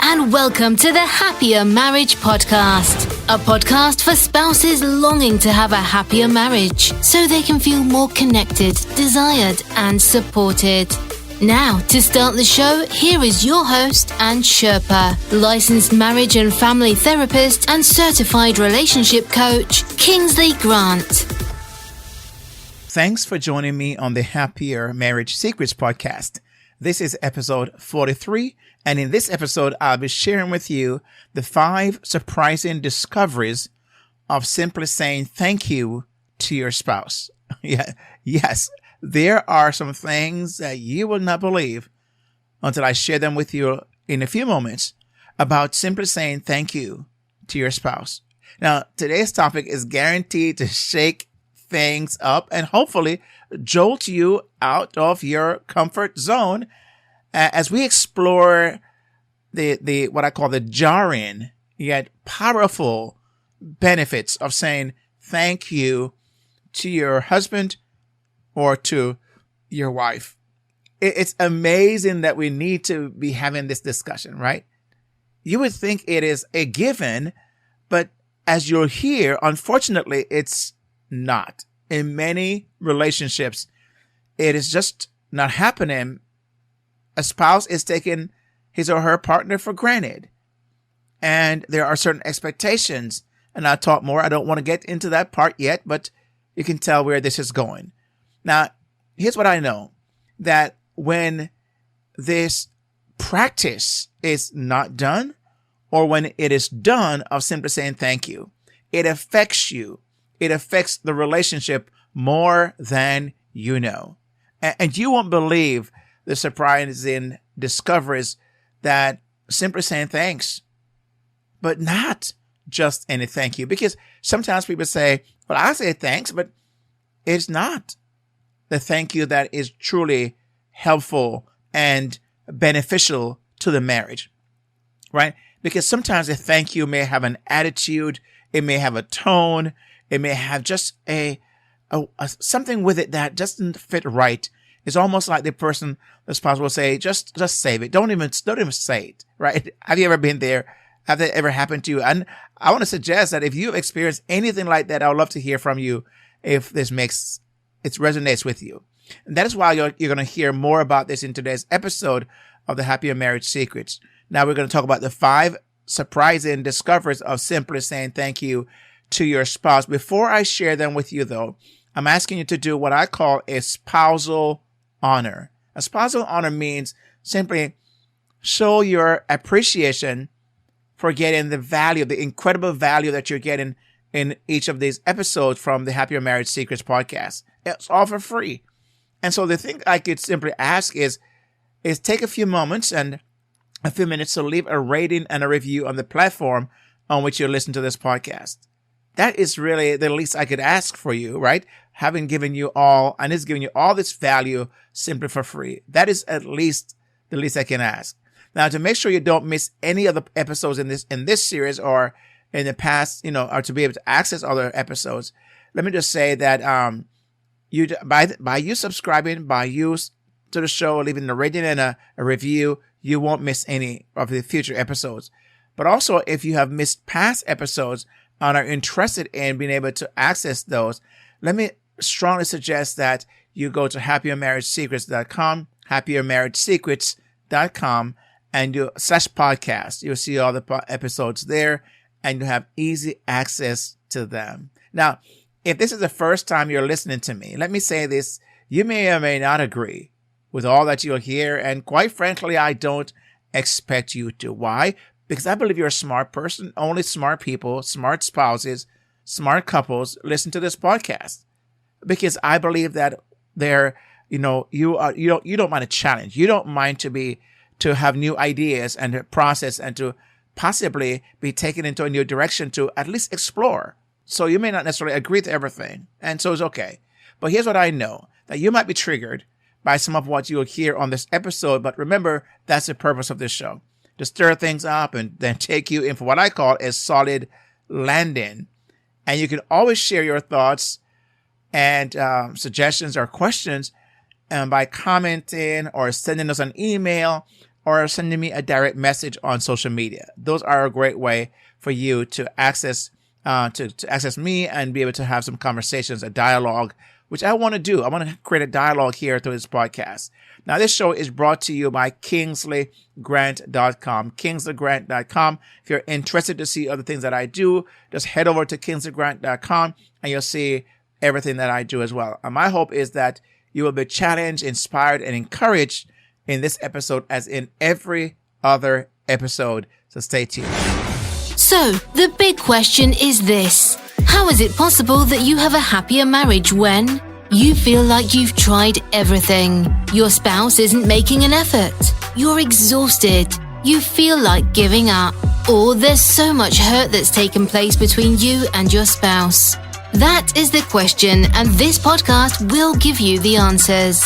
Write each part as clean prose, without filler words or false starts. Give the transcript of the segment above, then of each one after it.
and welcome to the Happier Marriage Podcast, a podcast for spouses longing to have a happier marriage so they can feel more connected, desired, and supported. Now, to start the show, here is your host and Sherpa, licensed marriage and family therapist and certified relationship coach, Kingsley Grant. Thanks for joining me on the Happier Marriage Secrets podcast. This is episode 43, and in this episode, I'll be sharing with you the 5 surprising discoveries of simply saying thank you to your spouse. Yes, there are some things that you will not believe until I share them with you in a few moments about simply saying thank you to your spouse. Now, today's topic is guaranteed to shake things up and hopefully jolt you out of your comfort zone as we explore the what I call the jarring yet powerful benefits of saying thank you to your husband or to your wife. It's amazing that we need to be having this discussion, right? You would think it is a given, but as you'll hear, unfortunately, it's not. In many relationships, it is just not happening. A spouse is taking his or her partner for granted. And there are certain expectations. And I'll talk more. I don't want to get into that part yet, but you can tell where this is going. Now, here's what I know. That when this practice is not done, or when it is done of simply saying thank you, it affects you. It affects the relationship more than you know. And you won't believe the surprising discoveries that simply saying thanks, but not just any thank you. Because sometimes people say, well, I say thanks, but it's not the thank you that is truly helpful and beneficial to the marriage, right? Because sometimes a thank you may have an attitude, it may have a tone, it may have just a something with it that doesn't fit right. It's almost like the spouse will say, just save it. Don't even say it, right? Have you ever been there? Have that ever happened to you? And I want to suggest that if you've experienced anything like that, I would love to hear from you if this resonates with you. And that is why you're going to hear more about this in today's episode of the Happier Marriage Secrets. Now we're going to talk about the 5 surprising discoveries of simply saying thank you to your spouse. Before I share them with you, though, I'm asking you to do what I call a spousal honor. A spousal honor means simply show your appreciation for getting the incredible value that you're getting in each of these episodes from the Happier Marriage Secrets podcast. It's all for free. And so the thing I could simply ask is take a few moments and a few minutes to leave a rating and a review on the platform on which you listen to this podcast. That is really the least I could ask for you, right? Having given you all, and it's giving you all this value simply for free. That is at least the least I can ask. Now, to make sure you don't miss any of the episodes in this series or in the past, or to be able to access other episodes, let me just say that by you subscribing, by you to the show, leaving a rating and a review, you won't miss any of the future episodes. But also, if you have missed past episodes and are interested in being able to access those, let me strongly suggest that you go to happiermarriagesecrets.com, happiermarriagesecrets.com, and do /podcast. You'll see all the episodes there, and you have easy access to them. Now, if this is the first time you're listening to me, let me say this. You may or may not agree with all that you'll hear, and quite frankly, I don't expect you to. Why? Because I believe you're a smart person. Only smart people, smart spouses, smart couples listen to this podcast. Because I believe that you don't mind a challenge. You don't mind to have new ideas and to process and to possibly be taken into a new direction to at least explore. So you may not necessarily agree to everything, and so it's okay. But here's what I know, that you might be triggered by some of what you'll hear on this episode. But remember, that's the purpose of this show. To stir things up and then take you in for what I call a solid landing. And you can always share your thoughts and suggestions or questions by commenting or sending us an email or sending me a direct message on social media. Those are a great way for you to access to access me and be able to have some conversations, a dialogue, which I want to do. I want to create a dialogue here through this podcast. Now, this show is brought to you by KingsleyGrant.com. KingsleyGrant.com. If you're interested to see other things that I do, just head over to KingsleyGrant.com and you'll see everything that I do as well. And my hope is that you will be challenged, inspired, and encouraged in this episode as in every other episode. So stay tuned. So, the big question is this. How is it possible that you have a happier marriage when you feel like you've tried everything? Your spouse isn't making an effort. You're exhausted. You feel like giving up. Or there's so much hurt that's taken place between you and your spouse. That is the question, and this podcast will give you the answers.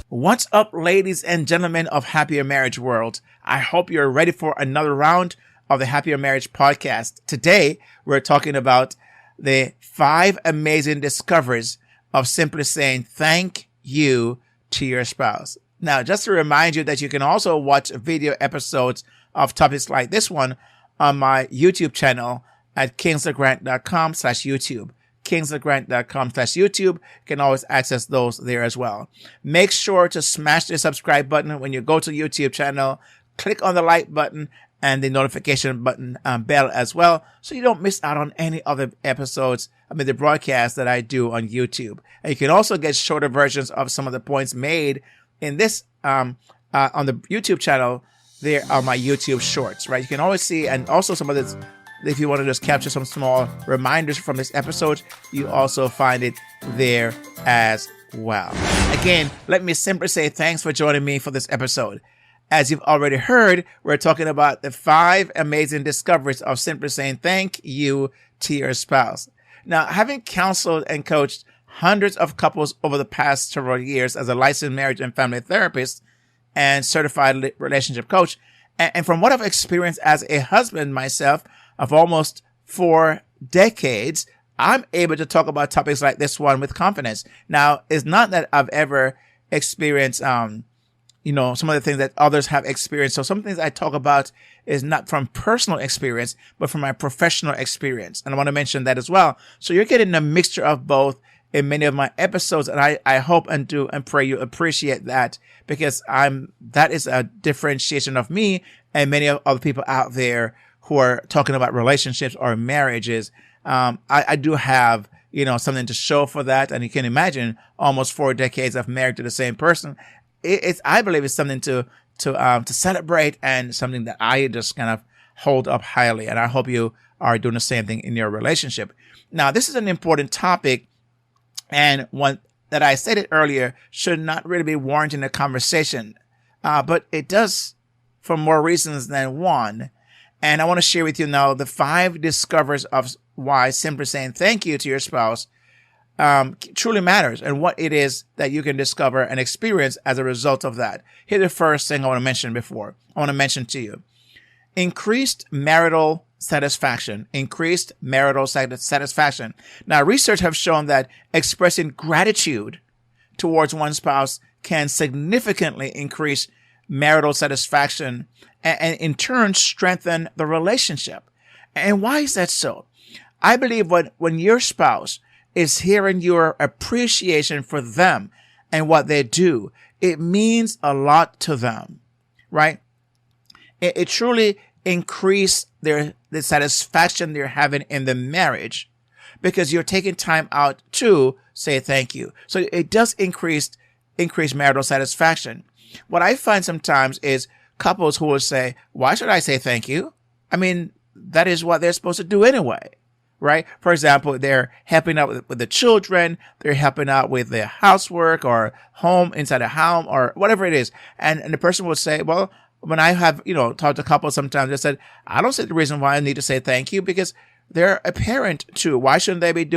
What's up, ladies and gentlemen of Happier Marriage World? I hope you're ready for another round of the Happier Marriage Podcast. Today, we're talking about the 5 amazing discoveries of simply saying thank you to your spouse. Now, just to remind you that you can also watch video episodes of topics like this one on my YouTube channel at KingsleyGrant.com/YouTube. KingsleyGrant.com/YouTube. You can always access those there as well. Make sure to smash the subscribe button when you go to YouTube channel. Click on the like button and the notification button bell as well, so you don't miss out on any other episodes, the broadcasts that I do on YouTube. And you can also get shorter versions of some of the points made in this on the YouTube channel. There are my YouTube shorts, right? You can always see, and also some of this, if you want to just capture some small reminders from this episode, you also find it there as well. Again, let me simply say thanks for joining me for this episode. As you've already heard, we're talking about the 5 amazing discoveries of simply saying thank you to your spouse. Now, having counseled and coached hundreds of couples over the past several years as a licensed marriage and family therapist and certified relationship coach, and from what I've experienced as a husband myself of almost 4 decades, I'm able to talk about topics like this one with confidence. Now, it's not that I've ever experienced some of the things that others have experienced. So some things I talk about is not from personal experience, but from my professional experience. And I want to mention that as well. So you're getting a mixture of both in many of my episodes. And I hope and do and pray you appreciate that, because that is a differentiation of me and many of other people out there who are talking about relationships or marriages. I do have, something to show for that. And you can imagine almost 4 decades of married to the same person. I believe it's something to celebrate, and something that I just kind of hold up highly. And I hope you are doing the same thing in your relationship. Now, this is an important topic, and one that I said it earlier should not really be warranting a conversation, but it does for more reasons than one. And I want to share with you now the 5 discoveries of why simply saying thank you to your spouse truly matters, and what it is that you can discover and experience as a result of that. Here's the first thing I want to mention to you. Increased marital satisfaction. Increased marital satisfaction. Now, research have shown that expressing gratitude towards one spouse can significantly increase marital satisfaction and in turn strengthen the relationship. And why is that so? I believe when your spouse is hearing your appreciation for them and what they do, it means a lot to them, right? It truly increases the satisfaction they're having in the marriage, because you're taking time out to say thank you. So it does increase marital satisfaction. What I find sometimes is couples who will say, why should I say thank you? That is what they're supposed to do anyway. Right? For example, they're helping out with the children, they're helping out with their housework or home inside the home or whatever it is. And the person will say, well, when I have, talked to couples sometimes, they said, I don't see the reason why I need to say thank you, because they're a parent too. Why shouldn't they be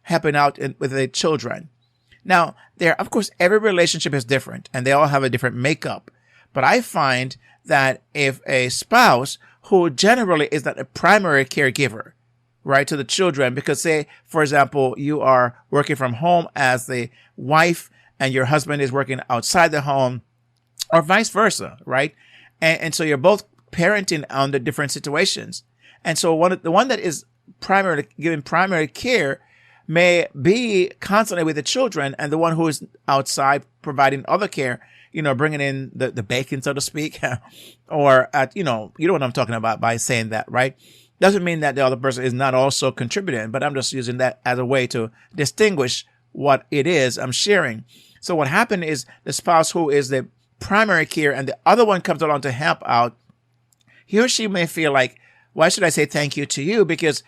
helping out with their children? Now, of course, every relationship is different and they all have a different makeup. But I find that if a spouse who generally is not a primary caregiver, right, to the children, because say, for example, you are working from home as the wife and your husband is working outside the home, or vice versa, right? And so you're both parenting under different situations. And so the one that is primarily giving primary care may be constantly with the children, and the one who is outside providing other care, bringing in the bacon, so to speak, or you know what I'm talking about by saying that, right? Doesn't mean that the other person is not also contributing, but I'm just using that as a way to distinguish what it is I'm sharing. So what happened is the spouse who is the primary care and the other one comes along to help out, he or she may feel like, why should I say thank you to you? Because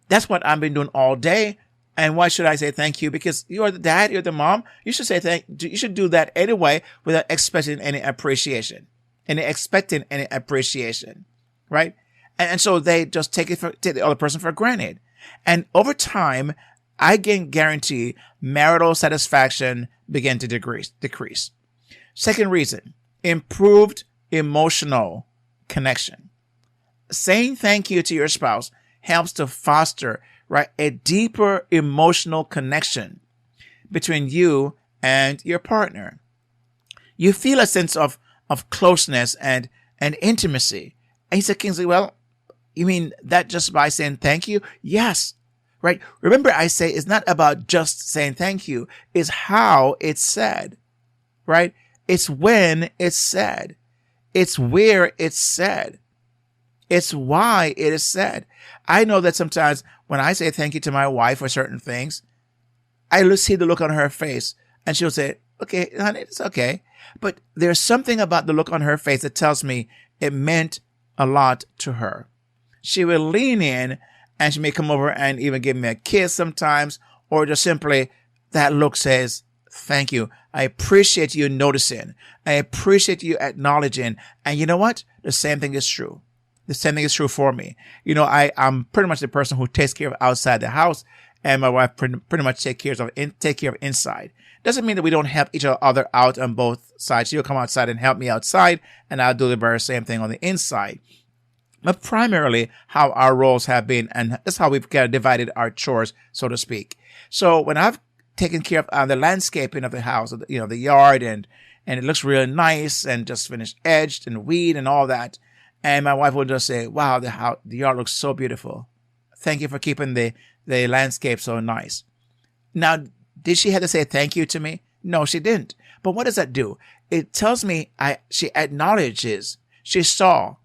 that's what I've been doing all day. And why should I say thank you? Because you're the dad, you're the mom. You should say you should do that anyway without expecting any appreciation, right? And so they just take the other person for granted. And over time, I can guarantee marital satisfaction begin to decrease. Second reason, improved emotional connection. Saying thank you to your spouse helps to foster, right, a deeper emotional connection between you and your partner. You feel a sense of closeness and intimacy. And he said, Kingsley, well, you mean that just by saying thank you? Yes. Right. Remember, I say it's not about just saying thank you. It's how it's said. Right. It's when it's said. It's where it's said. It's why it is said. I know that sometimes when I say thank you to my wife for certain things, I see the look on her face and she'll say, okay, honey, it's okay. But there's something about the look on her face that tells me it meant a lot to her. She will lean in and she may come over and even give me a kiss sometimes, or just simply that look says, thank you. I appreciate you noticing. I appreciate you acknowledging. And you know what? The same thing is true. The same thing is true for me. I'm pretty much the person who takes care of outside the house, and my wife pretty much take care of inside. Doesn't mean that we don't help each other out on both sides. She'll come outside and help me outside, and I'll do the very same thing on the inside. But primarily how our roles have been, and that's how we've kind of divided our chores, so to speak. So when I've taken care of the landscaping of the house, the yard, and it looks really nice and just finished edged and weed and all that, and my wife will just say, wow, the yard looks so beautiful. Thank you for keeping the landscape so nice. Now, did she have to say thank you to me? No, she didn't. But what does that do? It tells me she acknowledges, she saw,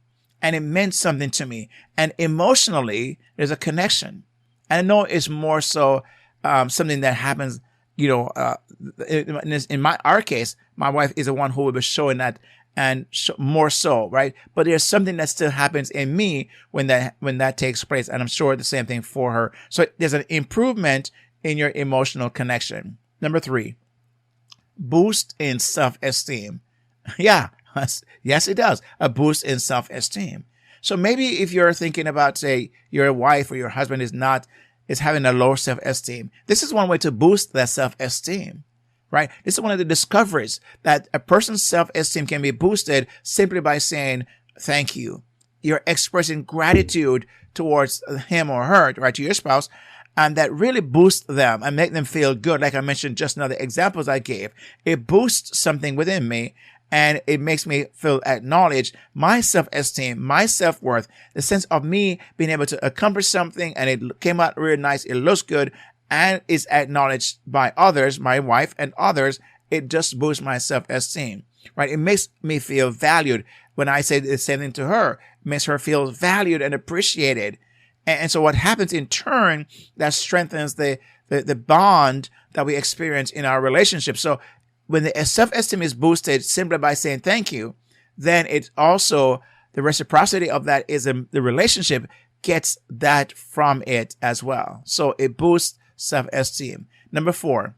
and it meant something to me. And emotionally, there's a connection. And I know it's more so something that happens, in our case, my wife is the one who will be showing that, and more so, right? But there's something that still happens in me when that takes place. And I'm sure the same thing for her. So there's an improvement in your emotional connection. Number 3, boost in self-esteem. Yeah. Yes, it does. A boost in self-esteem. So maybe if you're thinking about, say, your wife or your husband is having a low self-esteem, this is one way to boost that self-esteem, right? This is one of the discoveries that a person's self-esteem can be boosted simply by saying thank you. You're expressing gratitude towards him or her, right, to your spouse, and that really boosts them and make them feel good. Like I mentioned just now, the examples I gave, it boosts something within me. And it makes me feel acknowledged, my self-esteem, my self-worth, the sense of me being able to accomplish something and it came out really nice, it looks good, and is acknowledged by others, my wife and others. It just boosts my self-esteem, right? It makes me feel valued. When I say the same thing to her, it makes her feel valued and appreciated. And so what happens in turn, that strengthens the bond that we experience in our relationship. So when the self-esteem is boosted simply by saying thank you, then it's also the reciprocity of that is the relationship gets that from it as well. So it boosts self-esteem. Number 4,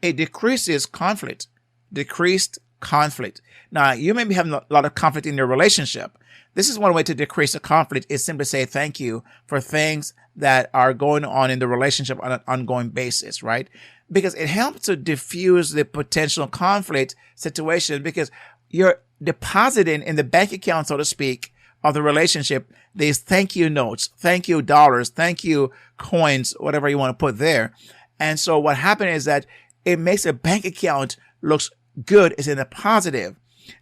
it decreases conflict. Decreased conflict. Now, you may be having a lot of conflict in your relationship. This is one way to decrease the conflict, is simply say thank you for things that are going on in the relationship on an ongoing basis, right? Because it helps to diffuse the potential conflict situation, because you're depositing in the bank account, so to speak, of the relationship, these thank you notes, thank you dollars, thank you coins, whatever you want to put there. And so what happened is that it makes a bank account looks good, it's in the positive.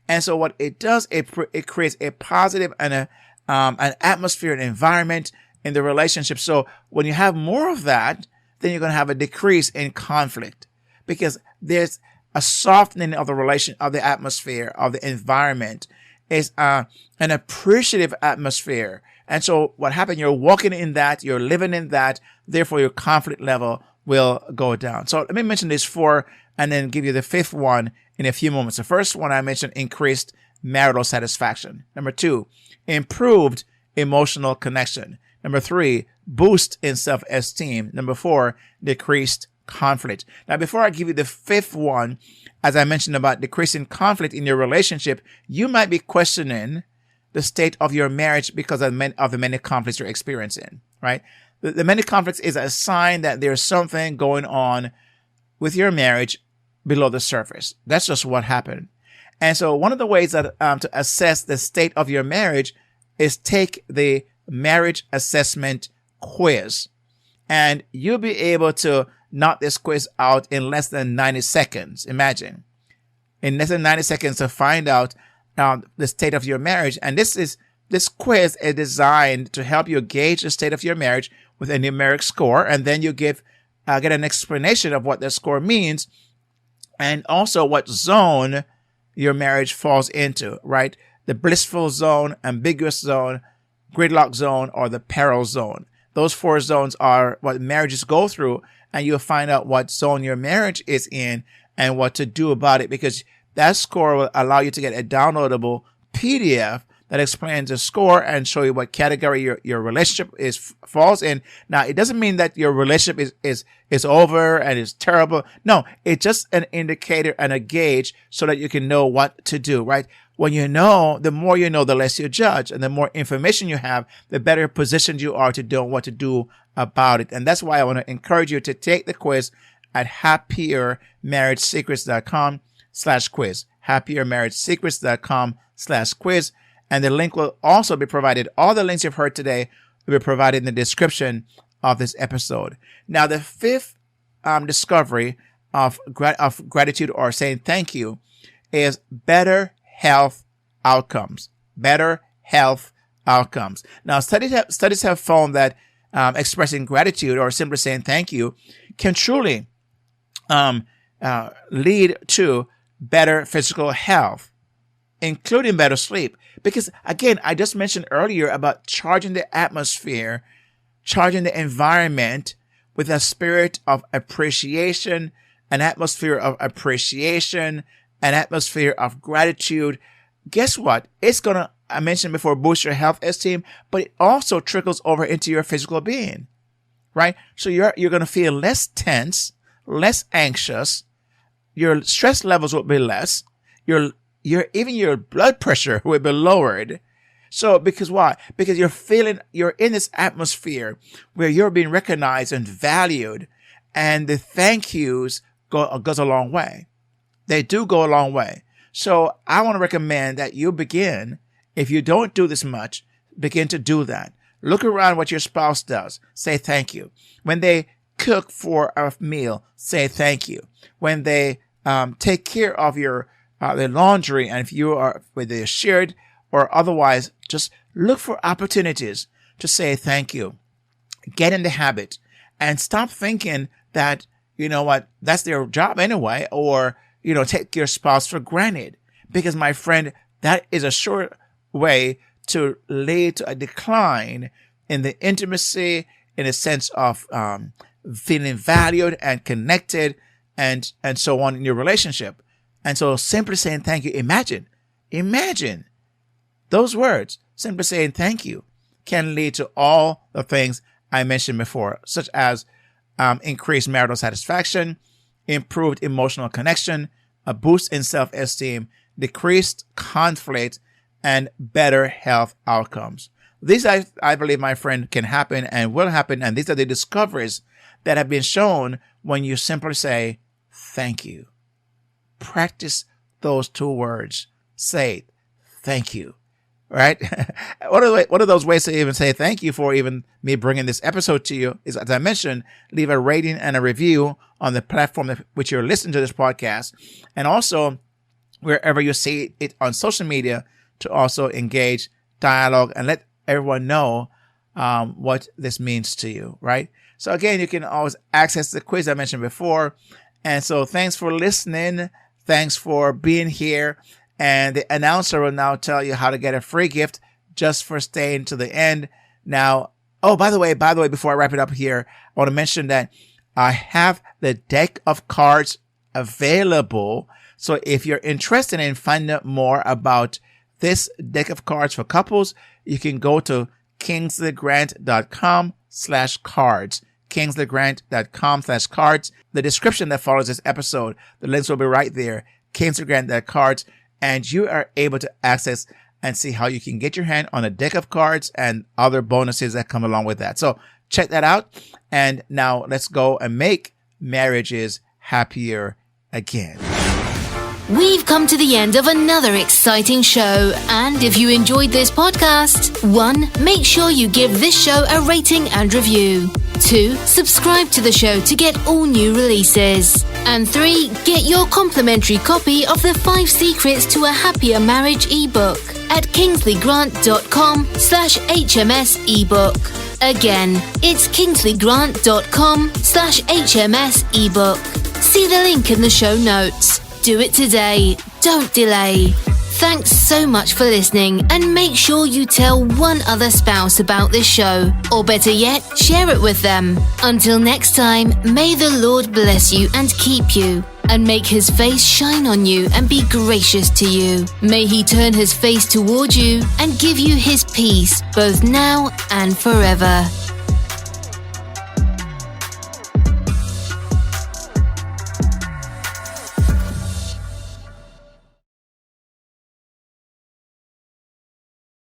And so what it does, it creates a positive and an atmosphere, an environment in the relationship. So when you have more of that, then you're going to have a decrease in conflict, because there's a softening of the atmosphere, of the environment. Is an appreciative atmosphere. And so what happened, you're walking in that, you're living in that, therefore your conflict level will go down. So let me mention these 4 and then give you the 5th one in a few moments. The first one I mentioned, increased marital satisfaction. Number 2, improved emotional connection. Number 3, boost in self-esteem. Number 4, decreased conflict. Now, before I give you the 5th one, as I mentioned about decreasing conflict in your relationship, you might be questioning the state of your marriage because of the many conflicts you're experiencing, right? The many conflicts is a sign that there's something going on with your marriage below the surface. That's just what happened. And so one of the ways that to assess the state of your marriage is take the marriage assessment quiz. And you'll be able to knock this quiz out in less than 90 seconds. Imagine. In less than 90 seconds to find out the state of your marriage. And this quiz is designed to help you gauge the state of your marriage with a numeric score. And then you get an explanation of what the score means and also what zone your marriage falls into, right? The blissful zone, ambiguous zone, gridlock zone, or the peril zone. Those 4 zones are what marriages go through, and you'll find out what zone your marriage is in and what to do about it, because that score will allow you to get a downloadable PDF that explains the score and show you what category your relationship falls in. Now, it doesn't mean that your relationship is over and is terrible. No, it's just an indicator and a gauge so that you can know what to do, right? When you know, the more you know, the less you judge. And the more information you have, the better positioned you are to know what to do about it. And that's why I want to encourage you to take the quiz at happiermarriagesecrets.com/quiz. happiermarriagesecrets.com/quiz. And the link will also be provided. All the links you've heard today will be provided in the description of this episode. Now, the 5th discovery of gratitude or saying thank you is better health outcomes. Better health outcomes. Now, studies have found that expressing gratitude or simply saying thank you can truly lead to better physical health, including better sleep. Because again, I just mentioned earlier about charging the atmosphere, charging the environment with a spirit of appreciation, an atmosphere of appreciation, an atmosphere of gratitude. Guess what? It's going to, I mentioned before, boost your health esteem, but it also trickles over into your physical being, right? So you're going to feel less tense, less anxious. Your stress levels will be less. Even your blood pressure will be lowered. So, because why? Because you're in this atmosphere where you're being recognized and valued, and the thank yous goes a long way. They do go a long way. So I want to recommend that you begin, if you don't do this much, begin to do that. Look around what your spouse does. Say thank you. When they cook for a meal, say thank you. When they take care of your the laundry, and if you are whether they're shared or otherwise, just look for opportunities to say thank you. Get in the habit and stop thinking that, you know what, that's their job anyway, or, you know, take your spouse for granted. Because my friend, that is a sure way to lead to a decline in the intimacy, in a sense of feeling valued and connected and so on in your relationship. And so simply saying thank you, imagine those words, simply saying thank you, can lead to all the things I mentioned before, such as increased marital satisfaction, improved emotional connection, a boost in self-esteem, decreased conflict, and better health outcomes. These, I believe, my friend, can happen and will happen. And these are the discoveries that have been shown when you simply say thank you. Practice those 2 words. Say thank you. Right? One of those ways to even say thank you for even me bringing this episode to you is, as I mentioned, leave a rating and a review on the platform which you're listening to this podcast. And also wherever you see it on social media to also engage, dialogue, and let everyone know what this means to you, right? So again, you can always access the quiz I mentioned before. And so thanks for listening. Thanks for being here. And the announcer will now tell you how to get a free gift just for staying to the end. Now, by the way, before I wrap it up here, I want to mention that I have the deck of cards available. So if you're interested in finding out more about this deck of cards for couples, you can go to kingsleygrant.com/cards. kingsleygrant.com/cards. The description that follows this episode, the links will be right there. kingsleygrant.cards, and you are able to access and see how you can get your hand on a deck of cards and other bonuses that come along with that. So check that out. And now let's go and make marriages happier again. We've come to the end of another exciting show, and if you enjoyed this podcast, 1. Make sure you give this show a rating and review. 2. Subscribe to the show to get all new releases. And 3. Get your complimentary copy of the 5 Secrets to a Happier Marriage ebook at kingsleygrant.com/HMS ebook. Again, it's kingsleygrant.com/HMS ebook. See the link in the show notes. Do it today. Don't delay. Thanks so much for listening, and make sure you tell one other spouse about this show, or better yet, share it with them. Until next time, may the Lord bless you and keep you, and make his face shine on you and be gracious to you. May he turn his face toward you and give you his peace, both now and forever.